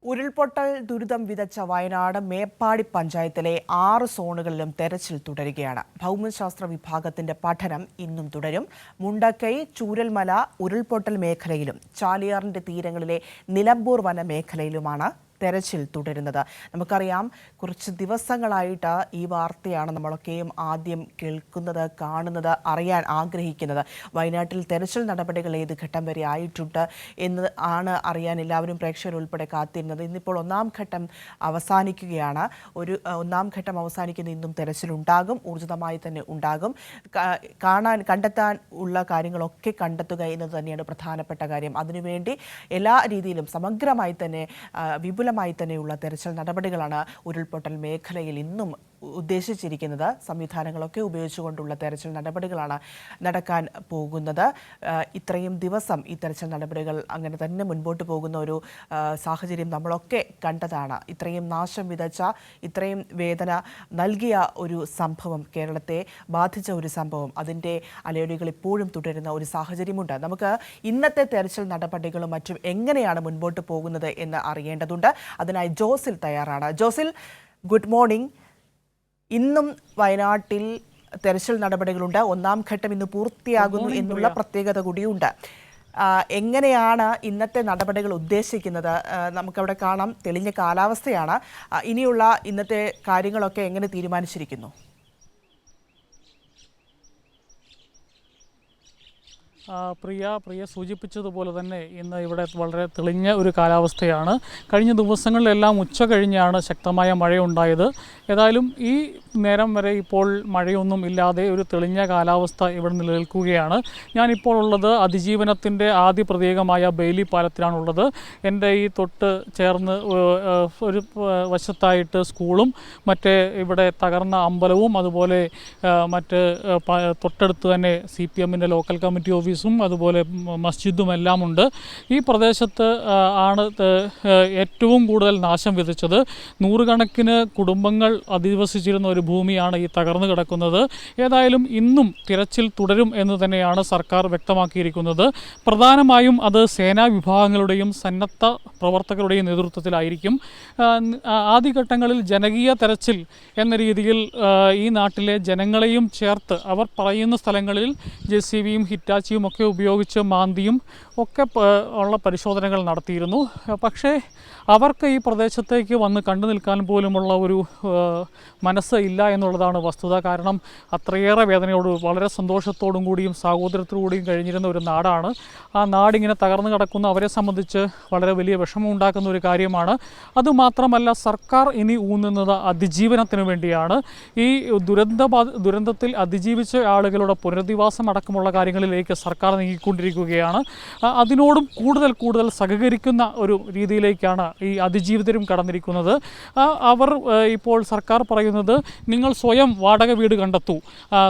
ഉരുൾപൊട്ടൽ ദുരിതം വിതച്ച വയനാട് മേപ്പാടി പഞ്ചായത്തിലെ 6 സോണുകളിലും തെരച്ചിൽ തുടരുകയാണ്. ഭൗമശാസ്ത്ര വിഭാഗത്തിന്റെ പഠനം ഇന്നും തുടരും. മുണ്ടക്കൈ, ചൂരൽമല ഉരുൾപൊട്ടൽ മേഖലയിലും ചാലിയാറിന്റെ തീരങ്ങളിലെ നിലമ്പൂർ വന മേഖലയിലുമാണ് തെരച്ചിൽ തുടരുന്നത്. നമുക്കറിയാം, കുറച്ച് ദിവസങ്ങളായിട്ട് ഈ വാർത്തയാണ് നമ്മളൊക്കെയും ആദ്യം കേൾക്കുന്നത്, കാണുന്നത്, അറിയാൻ ആഗ്രഹിക്കുന്നത്. വയനാട്ടിൽ തെരച്ചിൽ നടപടികൾ ഏത് ഘട്ടം വരെ ആയിട്ടുണ്ട് എന്ന് അറിയാൻ എല്ലാവരും പ്രേക്ഷകരുൾപ്പെടെ കാത്തിരുന്നത്. ഇന്നിപ്പോൾ ഒന്നാം ഘട്ടം അവസാനിക്കുകയാണ്. ഒന്നാം ഘട്ടം അവസാനിക്കുന്ന ഇന്നും തെരച്ചിലുണ്ടാകും, ഊർജിതമായി തന്നെ ഉണ്ടാകും. കണ്ടെത്താൻ ഉള്ള കാര്യങ്ങളൊക്കെ കണ്ടെത്തുക എന്നത് തന്നെയാണ് പ്രധാനപ്പെട്ട കാര്യം. അതിനുവേണ്ടി എല്ലാ രീതിയിലും സമഗ്രമായി തന്നെ വിപുലമായി തന്നെയുള്ള തെരച്ചിൽ നടപടികളാണ് ഉരുൾപൊട്ടൽ മേഖലയിൽ ഇന്നും ഉദ്ദേശിച്ചിരിക്കുന്നത്. സംവിധാനങ്ങളൊക്കെ ഉപയോഗിച്ചുകൊണ്ടുള്ള തെരച്ചിൽ നടപടികളാണ് നടക്കാൻ പോകുന്നത്. ഇത്രയും ദിവസം ഈ തെരച്ചിൽ നടപടികൾ അങ്ങനെ തന്നെ മുൻപോട്ട് പോകുന്ന ഒരു സാഹചര്യം നമ്മളൊക്കെ കണ്ടതാണ്. ഇത്രയും നാശം വിതച്ച, ഇത്രയും വേദന നൽകിയ ഒരു സംഭവം, കേരളത്തെ ബാധിച്ച ഒരു സംഭവം, അതിൻ്റെ അലയൊലികൾ ഇപ്പോഴും തുടരുന്ന ഒരു സാഹചര്യമുണ്ട്. നമുക്ക് ഇന്നത്തെ തെരച്ചിൽ നടപടികളും മറ്റും എങ്ങനെയാണ് മുൻപോട്ട് പോകുന്നത് എന്ന് അറിയേണ്ടതുണ്ട്. അതിനായി ജോസിൽ തയ്യാറാണ്. ജോസിൽ, ഗുഡ് മോർണിംഗ്. ഇന്നും വയനാട്ടിൽ തെരച്ചിൽ നടപടികളുണ്ട്. ഒന്നാം ഘട്ടം ഇന്ന് പൂർത്തിയാകുന്നു എന്നുള്ള പ്രത്യേകത കൂടിയുണ്ട്. എങ്ങനെയാണ് ഇന്നത്തെ നടപടികൾ ഉദ്ദേശിക്കുന്നത്? നമുക്കവിടെ കാണാം, തെളിഞ്ഞ കാലാവസ്ഥയാണ്. ഇനിയുള്ള ഇന്നത്തെ കാര്യങ്ങളൊക്കെ എങ്ങനെ തീരുമാനിച്ചിരിക്കുന്നു? പ്രിയ സൂചിപ്പിച്ചതുപോലെ തന്നെ ഇന്ന് ഇവിടെ വളരെ തെളിഞ്ഞ ഒരു കാലാവസ്ഥയാണ്. കഴിഞ്ഞ ദിവസങ്ങളിലെല്ലാം ഉച്ച കഴിഞ്ഞാണ് ശക്തമായ മഴയുണ്ടായത്. ഏതായാലും ഈ നേരം വരെ ഇപ്പോൾ മഴയൊന്നും ഇല്ലാതെ ഒരു തെളിഞ്ഞ കാലാവസ്ഥ ഇവിടെ നിലനിൽക്കുകയാണ്. ഞാനിപ്പോൾ ഉള്ളത് അതിജീവനത്തിൻ്റെ ആദ്യ പ്രതീകമായ ബെയിലി പാലത്തിലാണുള്ളത്. എൻ്റെ ഈ തൊട്ട് ചേർന്ന് ഒരു വശത്തായിട്ട് സ്കൂളും മറ്റേ ഇവിടെ തകർന്ന അമ്പലവും അതുപോലെ മറ്റ് തൊട്ടടുത്ത് തന്നെ CPM-ൻ്റെ ലോക്കൽ കമ്മിറ്റി ഓഫീസും അതുപോലെ മസ്ജിദും എല്ലാം ഉണ്ട്. ഈ പ്രദേശത്ത് ആണ് ഏറ്റവും കൂടുതൽ നാശം വിതച്ചത്. നൂറുകണക്കിന് കുടുംബങ്ങൾ അധിവസിച്ചിരുന്ന ഒരു ഭൂമിയാണ് ഈ തകർന്നു കിടക്കുന്നത്. ഏതായാലും ഇന്നും തിരച്ചിൽ തുടരും എന്ന് തന്നെയാണ് സർക്കാർ വ്യക്തമാക്കിയിരിക്കുന്നത്. പ്രധാനമായും അത് സേനാ വിഭാഗങ്ങളുടെയും സന്നദ്ധ പ്രവർത്തകരുടെയും നേതൃത്വത്തിലായിരിക്കും. ആദ്യഘട്ടങ്ങളിൽ ജനകീയ തെരച്ചിൽ എന്ന രീതിയിൽ ഈ നാട്ടിലെ ജനങ്ങളെയും ചേർത്ത് അവർ പറയുന്ന സ്ഥലങ്ങളിൽ JCB-യും ഹിറ്റാച്ചിയും ഒക്കെ ഉപയോഗിച്ച് മാന്തിയും ഒക്കെ ഉള്ള പരിശോധനകൾ നടത്തിയിരുന്നു. പക്ഷേ അവർക്ക് ഈ പ്രദേശത്തേക്ക് വന്ന് കണ്ടു നിൽക്കാൻ പോലുമുള്ള ഒരു മനസ്സ് ഇല്ല എന്നുള്ളതാണ് വസ്തുത. കാരണം അത്രയേറെ വേദനയോട് വളരെ സന്തോഷത്തോടും കൂടിയും സാഹോദര്യത്തോടുകൂടിയും കഴിഞ്ഞിരുന്ന ഒരു നാടാണ്. ആ നാടിങ്ങനെ തകർന്നു കിടക്കുന്ന അവരെ സംബന്ധിച്ച് വളരെ വലിയ വിഷമം ഉണ്ടാക്കുന്ന ഒരു കാര്യമാണ്. അതുമാത്രമല്ല, സർക്കാർ ഇനി ഊന്നുന്നത് അതിജീവനത്തിന് വേണ്ടിയാണ്. ഈ ദുരന്തത്തിൽ അതിജീവിച്ച ആളുകളുടെ പുനരധിവാസം അടക്കമുള്ള കാര്യങ്ങളിലേക്ക് സർക്കാർ നീങ്ങിക്കൊണ്ടിരിക്കുകയാണ്. അതിനോടും കൂടുതൽ സഹകരിക്കുന്ന ഒരു രീതിയിലേക്കാണ് ഈ അതിജീവിതരും കടന്നിരിക്കുന്നത്. അവർ ഇപ്പോൾ സർക്കാർ പറയുന്നത്, നിങ്ങൾ സ്വയം വാടക വീട് കണ്ടെത്തൂ,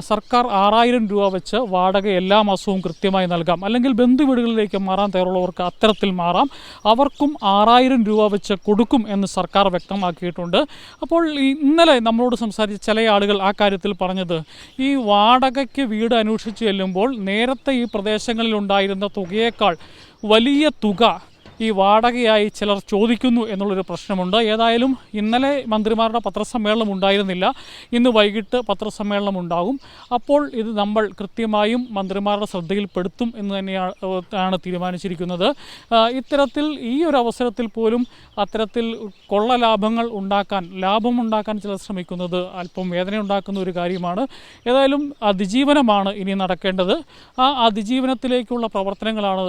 സർക്കാർ 6000 രൂപ വെച്ച് വാടക എല്ലാ മാസവും കൃത്യമായി നൽകാം, അല്ലെങ്കിൽ ബന്ധു വീടുകളിലേക്ക് മാറാൻ തയ്യാറുള്ളവർക്ക് അത്തരത്തിൽ മാറാം, അവർക്കും 6000 രൂപ വെച്ച് കൊടുക്കും എന്ന് സർക്കാർ വ്യക്തമാക്കിയിട്ടുണ്ട്. അപ്പോൾ ഇന്നലെ നമ്മളോട് സംസാരിച്ച ചില ആളുകൾ ആ കാര്യത്തിൽ പറഞ്ഞത്, ഈ വാടകയ്ക്ക് വീട് അന്വേഷിച്ച് ചെല്ലുമ്പോൾ നേരത്തെ ഈ പ്രദേശങ്ങളിൽ ഉണ്ടായിരുന്ന തുകയേക്കാൾ വലിയ തുക ഈ വാടകയായി ചിലർ ചോദിക്കുന്നു എന്നുള്ളൊരു പ്രശ്നമുണ്ട്. ഏതായാലും ഇന്നലെ മന്ത്രിമാരുടെ പത്രസമ്മേളനം ഉണ്ടായിരുന്നില്ല. ഇന്ന് വൈകിട്ട് പത്രസമ്മേളനം ഉണ്ടാകും. അപ്പോൾ ഇത് നമ്മൾ കൃത്യമായും മന്ത്രിമാരുടെ ശ്രദ്ധയിൽപ്പെടുത്തും എന്ന് തന്നെയാണ് തീരുമാനിച്ചിരിക്കുന്നത്. ഇത്തരത്തിൽ ഈ ഒരു അവസരത്തിൽ പോലും അത്തരത്തിൽ കൊള്ള ലാഭമുണ്ടാക്കാൻ ചിലർ ശ്രമിക്കുന്നത് അല്പം വേദനയുണ്ടാക്കുന്ന ഒരു കാര്യമാണ്. ഏതായാലും അതിജീവനമാണ് ഇനി നടക്കേണ്ടത്. ആ അതിജീവനത്തിലേക്കുള്ള പ്രവർത്തനങ്ങളാണ്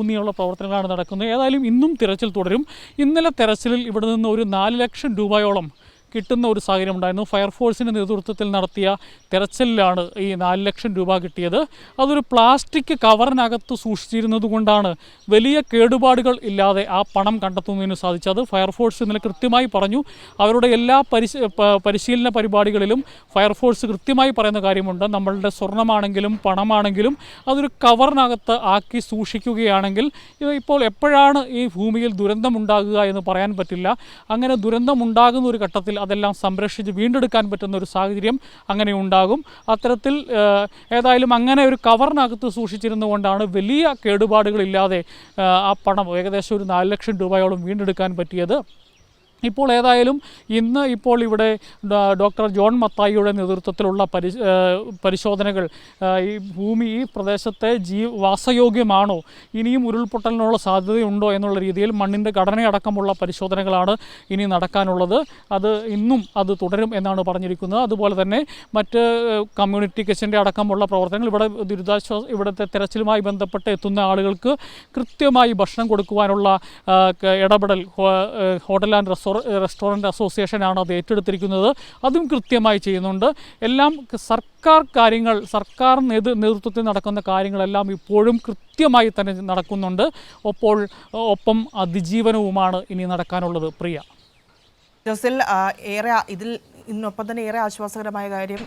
ഊന്നിയുള്ള പ്രവർത്തനങ്ങളാണ് നടക്കുന്നത്. ഏതായാലും ഇന്നും തിരച്ചിൽ തുടരും. ഇന്നലെ തെരച്ചിലിൽ ഇവിടെ നിന്ന് ഒരു 4 ലക്ഷം രൂപയോളം കിട്ടുന്ന ഒരു സാഹചര്യം ഉണ്ടായിരുന്നു. ഫയർഫോഴ്സിൻ്റെ നേതൃത്വത്തിൽ നടത്തിയ തെരച്ചിലാണ് ഈ 4 ലക്ഷം രൂപ കിട്ടിയത്. അതൊരു പ്ലാസ്റ്റിക് കവറിനകത്ത് സൂക്ഷിച്ചിരുന്നത് കൊണ്ടാണ് വലിയ കേടുപാടുകൾ ഇല്ലാതെ ആ പണം കണ്ടെത്തുന്നതിന് സാധിച്ചത്. ഫയർഫോഴ്സ് ഇന്നലെ കൃത്യമായി പറഞ്ഞു. അവരുടെ എല്ലാ പരിശീലന പരിപാടികളിലും ഫയർഫോഴ്സ് കൃത്യമായി പറയുന്ന കാര്യമുണ്ട്, നമ്മളുടെ സ്വർണ്ണമാണെങ്കിലും പണമാണെങ്കിലും അതൊരു കവറിനകത്ത് ആക്കി സൂക്ഷിക്കുകയാണെങ്കിൽ ഇപ്പോൾ എപ്പോഴാണ് ഈ ഭൂമിയിൽ ദുരന്തമുണ്ടാകുക എന്ന് പറയാൻ പറ്റില്ല. അങ്ങനെ ദുരന്തമുണ്ടാകുന്ന ഒരു ഘട്ടത്തിൽ അതെല്ലാം സംരക്ഷിച്ച് വീണ്ടെടുക്കാൻ പറ്റുന്ന ഒരു സാഹചര്യം അങ്ങനെ ഉണ്ടാകും. അത്തരത്തിൽ ഏതായാലും അങ്ങനെ ഒരു കവറിനകത്ത് സൂക്ഷിച്ചിരുന്നുകൊണ്ടാണ് വലിയ കേടുപാടുകളില്ലാതെ ആ പണം ഏകദേശം ഒരു 4 ലക്ഷം രൂപയോളം വീണ്ടെടുക്കാൻ പറ്റിയത്. ഇപ്പോൾ ഏതായാലും ഇന്ന് ഇവിടെ ഡോക്ടർ ജോൺ മത്തായിയുടെ നേതൃത്വത്തിലുള്ള പരിശോധനകൾ ഈ ഭൂമി ഈ പ്രദേശത്തെ വാസയോഗ്യമാണോ, ഇനിയും ഉരുൾപൊട്ടലിനുള്ള സാധ്യതയുണ്ടോ എന്നുള്ള രീതിയിൽ മണ്ണിൻ്റെ ഘടനയടക്കമുള്ള പരിശോധനകളാണ് ഇനി നടക്കാനുള്ളത്. ഇന്നും അത് തുടരും എന്നാണ് പറഞ്ഞിരിക്കുന്നത്. അതുപോലെ തന്നെ മറ്റ് കമ്മ്യൂണിറ്റി കിച്ചൻ്റെ അടക്കമുള്ള പ്രവർത്തനങ്ങൾ ഇവിടുത്തെ തെരച്ചിലുമായി ബന്ധപ്പെട്ട് എത്തുന്ന ആളുകൾക്ക് കൃത്യമായി ഭക്ഷണം കൊടുക്കുവാനുള്ള ഇടപെടൽ ഹോട്ടൽ ആൻഡ് റെസ്റ്റോറൻറ്റ് അസോസിയേഷനാണ് അത് ഏറ്റെടുത്തിരിക്കുന്നത്. അതും കൃത്യമായി ചെയ്യുന്നുണ്ട്. എല്ലാം സർക്കാർ നേതൃത്വത്തിൽ നടക്കുന്ന കാര്യങ്ങളെല്ലാം ഇപ്പോഴും കൃത്യമായി തന്നെ നടക്കുന്നുണ്ട്. ഒപ്പം അതിജീവനവുമാണ് ഇനി നടക്കാനുള്ളത്. പ്രിയ ജോസിൽ, ഇതിനൊപ്പം തന്നെ ഏറെ ആശ്വാസകരമായ കാര്യം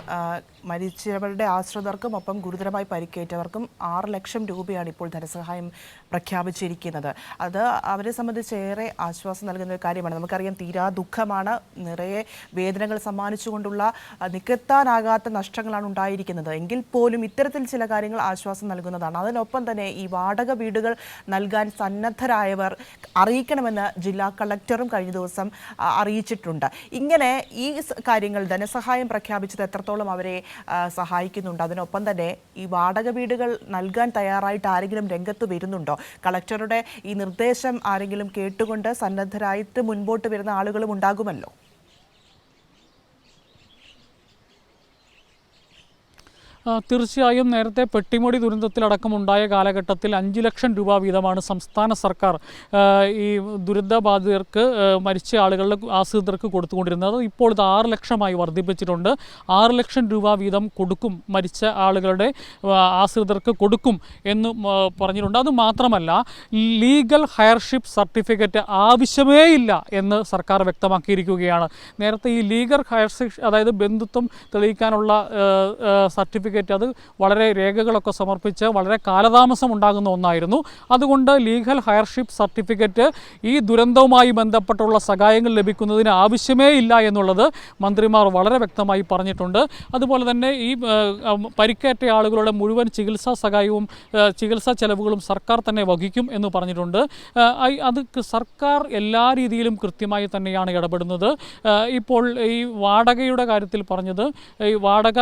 മരിച്ചവരുടെ ആശ്രിതർക്കും ഒപ്പം ഗുരുതരമായി പരിക്കേറ്റവർക്കും 6 ലക്ഷം രൂപയാണ് ഇപ്പോൾ ധനസഹായം പ്രഖ്യാപിച്ചിരിക്കുന്നത്. അത് അവരെ സംബന്ധിച്ച് ഏറെ ആശ്വാസം നൽകുന്ന ഒരു കാര്യമാണ്. നമുക്കറിയാം, തീരാ ദുഃഖമാണ്, നിറയെ വേദനകൾ സമ്മാനിച്ചുകൊണ്ടുള്ള നികത്താനാകാത്ത നഷ്ടങ്ങളാണ് ഉണ്ടായിരിക്കുന്നത്. എങ്കിൽ പോലും ഇത്തരത്തിൽ ചില കാര്യങ്ങൾ ആശ്വാസം നൽകുന്നതാണ്. അതിനൊപ്പം തന്നെ ഈ വാടക വീടുകൾ നൽകാൻ സന്നദ്ധരായവർ അറിയിക്കണമെന്ന് ജില്ലാ കളക്ടറും കഴിഞ്ഞ ദിവസം അറിയിച്ചിട്ടുണ്ട്. ഇങ്ങനെ ഈ കാര്യങ്ങൾ ധനസഹായം പ്രഖ്യാപിച്ചത് എത്രത്തോളം അവരെ സഹായിക്കുന്നുണ്ട്? അതിനൊപ്പം തന്നെ ഈ വാടക വീടുകൾ നൽകാൻ തയ്യാറായിട്ട് ആരെങ്കിലും രംഗത്ത് വരുന്നുണ്ടോ? കളക്ടറുടെ ഈ നിർദ്ദേശം ആരെങ്കിലും കേട്ടുകൊണ്ട് സന്നദ്ധരായിട്ട് മുൻപോട്ട് വരുന്ന ആളുകളും ഉണ്ടാകുമല്ലോ. തീർച്ചയായും നേരത്തെ പെട്ടിമുടി ദുരന്തത്തിലടക്കമുണ്ടായ കാലഘട്ടത്തിൽ 5 ലക്ഷം രൂപ വീതമാണ് സംസ്ഥാന സർക്കാർ ഈ ദുരിതബാധിതർക്ക്, മരിച്ച ആളുകളുടെ ആശ്രിതർക്ക് കൊടുത്തുകൊണ്ടിരുന്നത്. ഇപ്പോൾ ഇത് 6 ലക്ഷമായി വർദ്ധിപ്പിച്ചിട്ടുണ്ട്. 6 ലക്ഷം രൂപ വീതം കൊടുക്കും, മരിച്ച ആളുകളുടെ ആശ്രിതർക്ക് കൊടുക്കും എന്ന് പറഞ്ഞിട്ടുണ്ട്. അതുമാത്രമല്ല, ലീഗൽ ഹയർഷിപ്പ് സർട്ടിഫിക്കറ്റ് ആവശ്യമേ ഇല്ല എന്ന് സർക്കാർ വ്യക്തമാക്കിയിരിക്കുകയാണ്. നേരത്തെ ഈ ലീഗൽ ഹയർഷിപ്പ്, അതായത് ബന്ധുത്വം തെളിയിക്കാനുള്ള സർട്ടിഫിക്കറ്റ്, അത് വളരെ രേഖകളൊക്കെ സമർപ്പിച്ച് വളരെ കാലതാമസം ഉണ്ടാകുന്ന ഒന്നായിരുന്നു. അതുകൊണ്ട് ലീഗൽ ഹയർഷിപ്പ് സർട്ടിഫിക്കറ്റ് ഈ ദുരന്തവുമായി ബന്ധപ്പെട്ടുള്ള സഹായങ്ങൾ ലഭിക്കുന്നതിന് ആവശ്യമേ ഇല്ല എന്നുള്ളത് മന്ത്രിമാർ വളരെ വ്യക്തമായി പറഞ്ഞിട്ടുണ്ട്. അതുപോലെ തന്നെ ഈ പരിക്കേറ്റ ആളുകളുടെ മുഴുവൻ ചികിത്സാ സഹായവും ചികിത്സാ ചെലവുകളും സർക്കാർ തന്നെ വഹിക്കും എന്ന് പറഞ്ഞിട്ടുണ്ട്. അത് സർക്കാർ എല്ലാ രീതിയിലും കൃത്യമായി തന്നെയാണ് ഇടപെടുന്നത്. ഇപ്പോൾ ഈ വാടകയുടെ കാര്യത്തിൽ പറഞ്ഞത്, ഈ വാടക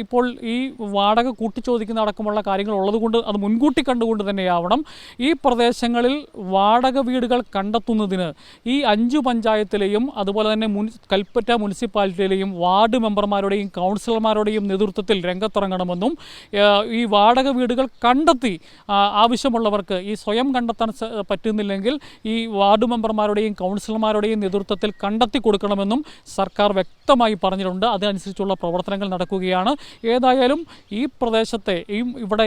ഇപ്പോൾ ഈ വാടക കൂട്ടിച്ചോദിക്കുന്ന അടക്കമുള്ള കാര്യങ്ങൾ ഉള്ളതുകൊണ്ട് അത് മുൻകൂട്ടി കണ്ടുകൊണ്ട് തന്നെയാവണം. ഈ പ്രദേശങ്ങളിൽ വാടക വീടുകൾ കണ്ടെത്തുന്നതിന് ഈ 5 പഞ്ചായത്തിലെയും അതുപോലെ തന്നെ കൽപ്പറ്റ മുനിസിപ്പാലിറ്റിയിലെയും വാർഡ് മെമ്പർമാരുടെയും കൗൺസിലർമാരുടെയും നേതൃത്വത്തിൽ രംഗത്തിറങ്ങണമെന്നും ഈ വാടക വീടുകൾ കണ്ടെത്തി ആവശ്യമുള്ളവർക്ക് ഈ സ്വയം കണ്ടെത്താൻ പറ്റുന്നില്ലെങ്കിൽ ഈ വാർഡ് മെമ്പർമാരുടെയും കൗൺസിലർമാരുടെയും നേതൃത്വത്തിൽ കണ്ടെത്തി കൊടുക്കണമെന്നും സർക്കാർ വ്യക്തമായി പറഞ്ഞിട്ടുണ്ട്. അതനുസരിച്ചുള്ള പ്രവർത്തനങ്ങൾ നടക്കുകയാണ്. ഏതായാലും ഈ പ്രദേശത്തെ ഇവിടെ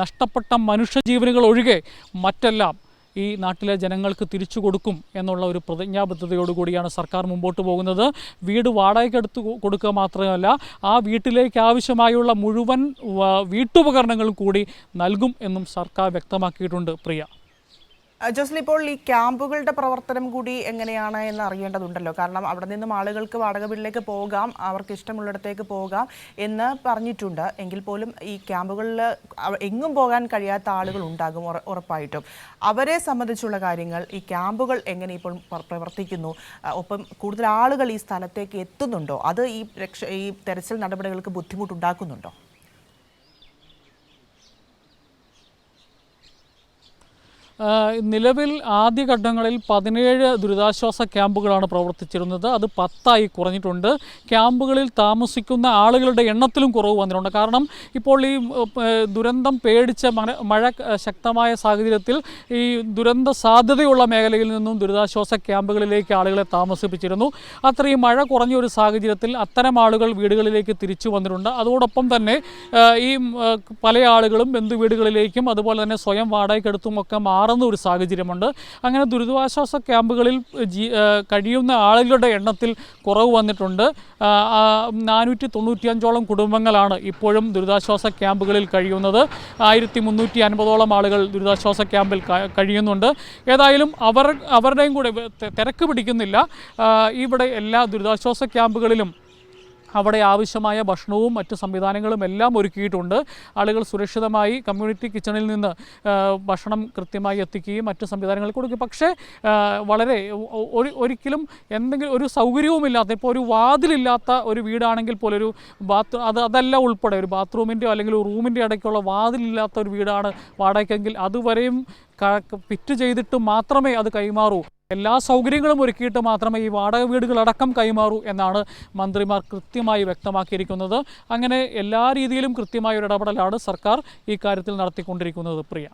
നഷ്ടപ്പെട്ട മനുഷ്യജീവനുകൾ ഒഴികെ മറ്റെല്ലാം ഈ നാട്ടിലെ ജനങ്ങൾക്ക് തിരിച്ചു കൊടുക്കും എന്നുള്ള ഒരു പ്രതിജ്ഞാബദ്ധതയോടുകൂടിയാണ് സർക്കാർ മുമ്പോട്ട് പോകുന്നത്. വീട് വാടകയ്ക്ക് കൊടുക്കുക മാത്രമല്ല, ആ വീട്ടിലേക്ക് ആവശ്യമായുള്ള മുഴുവൻ വീട്ടുപകരണങ്ങളും കൂടി നൽകും എന്നും സർക്കാർ വ്യക്തമാക്കിയിട്ടുണ്ട്. പ്രിയ ജോസ്ലി, ഇപ്പോൾ ഈ ക്യാമ്പുകളുടെ പ്രവർത്തനം കൂടി എങ്ങനെയാണ് എന്ന് അറിയേണ്ടതുണ്ടല്ലോ. കാരണം അവിടെ നിന്നും ആളുകൾക്ക് വാടക വീട്ടിലേക്ക് പോകാം, അവർക്ക് ഇഷ്ടമുള്ളിടത്തേക്ക് പോകാം എന്ന് പറഞ്ഞിട്ടുണ്ട്. എങ്കിൽ പോലും ഈ ക്യാമ്പുകളിൽ എങ്ങും പോകാൻ കഴിയാത്ത ആളുകൾ ഉണ്ടാകും ഉറപ്പായിട്ടും. അവരെ സംബന്ധിച്ചുള്ള കാര്യങ്ങൾ, ഈ ക്യാമ്പുകൾ എങ്ങനെ ഇപ്പോൾ പ്രവർത്തിക്കുന്നു, ഒപ്പം കൂടുതൽ ആളുകൾ ഈ സ്ഥലത്തേക്ക് എത്തുന്നുണ്ടോ? അത് ഈ തെരച്ചിൽ നടപടികൾക്ക് ബുദ്ധിമുട്ടുണ്ടാക്കുന്നുണ്ടോ? നിലവിൽ ആദ്യഘട്ടങ്ങളിൽ 17 ദുരിതാശ്വാസ ക്യാമ്പുകളാണ് പ്രവർത്തിച്ചിരുന്നത്. അത് 10ആയി കുറഞ്ഞിട്ടുണ്ട്. ക്യാമ്പുകളിൽ താമസിക്കുന്ന ആളുകളുടെ എണ്ണത്തിലും കുറവ് വന്നിട്ടുണ്ട്. കാരണം ഇപ്പോൾ ഈ ദുരന്തം പേടിച്ച മഴ ശക്തമായ സാഹചര്യത്തിൽ ഈ ദുരന്ത സാധ്യതയുള്ള മേഖലയിൽ നിന്നും ദുരിതാശ്വാസ ക്യാമ്പുകളിലേക്ക് ആളുകളെ താമസിപ്പിച്ചിരുന്നു. അത്രയും മഴ കുറഞ്ഞ ഒരു സാഹചര്യത്തിൽ അത്തരം ആളുകൾ വീടുകളിലേക്ക് തിരിച്ചു വന്നിട്ടുണ്ട്. അതോടൊപ്പം തന്നെ ഈ പല ആളുകളും ബന്ധുവീടുകളിലേക്കും അതുപോലെ തന്നെ സ്വയം വാടകയ്ക്കെടുത്തുമൊക്കെ മാറുന്ന മാറുന്ന ഒരു സാഹചര്യമുണ്ട്. അങ്ങനെ ദുരിതാശ്വാസ ക്യാമ്പുകളിൽ കഴിയുന്ന ആളുകളുടെ എണ്ണത്തിൽ കുറവ് വന്നിട്ടുണ്ട്. 495ഓളം കുടുംബങ്ങളാണ് ഇപ്പോഴും ദുരിതാശ്വാസ ക്യാമ്പുകളിൽ കഴിയുന്നത്. 1350ഓളം ആളുകൾ ദുരിതാശ്വാസ ക്യാമ്പിൽ കഴിയുന്നുണ്ട്. ഏതായാലും അവരുടെയും കൂടെ തിരക്ക് പിടിക്കുന്നില്ല. ഇവിടെ എല്ലാ ദുരിതാശ്വാസ ക്യാമ്പുകളിലും അവിടെ ആവശ്യമായ ഭക്ഷണവും മറ്റ് സംവിധാനങ്ങളും എല്ലാം ഒരുക്കിയിട്ടുണ്ട്. ആളുകൾ സുരക്ഷിതമായി കമ്മ്യൂണിറ്റി കിച്ചണിൽ നിന്ന് ഭക്ഷണം കൃത്യമായി എത്തിക്കുകയും മറ്റ് സംവിധാനങ്ങൾ കൊടുക്കുകയും, പക്ഷേ വളരെ ഒരിക്കലും എന്തെങ്കിലും ഒരു സൗകര്യവുമില്ലാത്ത, ഇപ്പോൾ ഒരു വാതിലില്ലാത്ത ഒരു വീടാണെങ്കിൽ പോലും ഒരു അതല്ല ഉൾപ്പെടെ ഒരു ബാത്റൂമിൻ്റെയോ അല്ലെങ്കിൽ ഒരു റൂമിൻ്റെ ഇടയ്ക്കുള്ള വാതിലില്ലാത്ത ഒരു വീടാണ് വാടകയ്ക്കെങ്കിൽ അതുവരെയും ഫിറ്റ് ചെയ്തിട്ട് മാത്രമേ അത് കൈമാറൂ. എല്ലാ സൗകര്യങ്ങളും ഒരുക്കിയിട്ട് മാത്രമേ ഈ വാടക വീടുകളടക്കം കൈമാറൂ എന്നാണ് മന്ത്രിമാർ കൃത്യമായി വ്യക്തമാക്കിയിരിക്കുന്നത്. അങ്ങനെ എല്ലാ രീതിയിലും കൃത്യമായ ഒരു ഇടപെടലാണ് സർക്കാർ ഈ കാര്യത്തിൽ നടത്തിക്കൊണ്ടിരിക്കുന്നത്. പ്രിയ.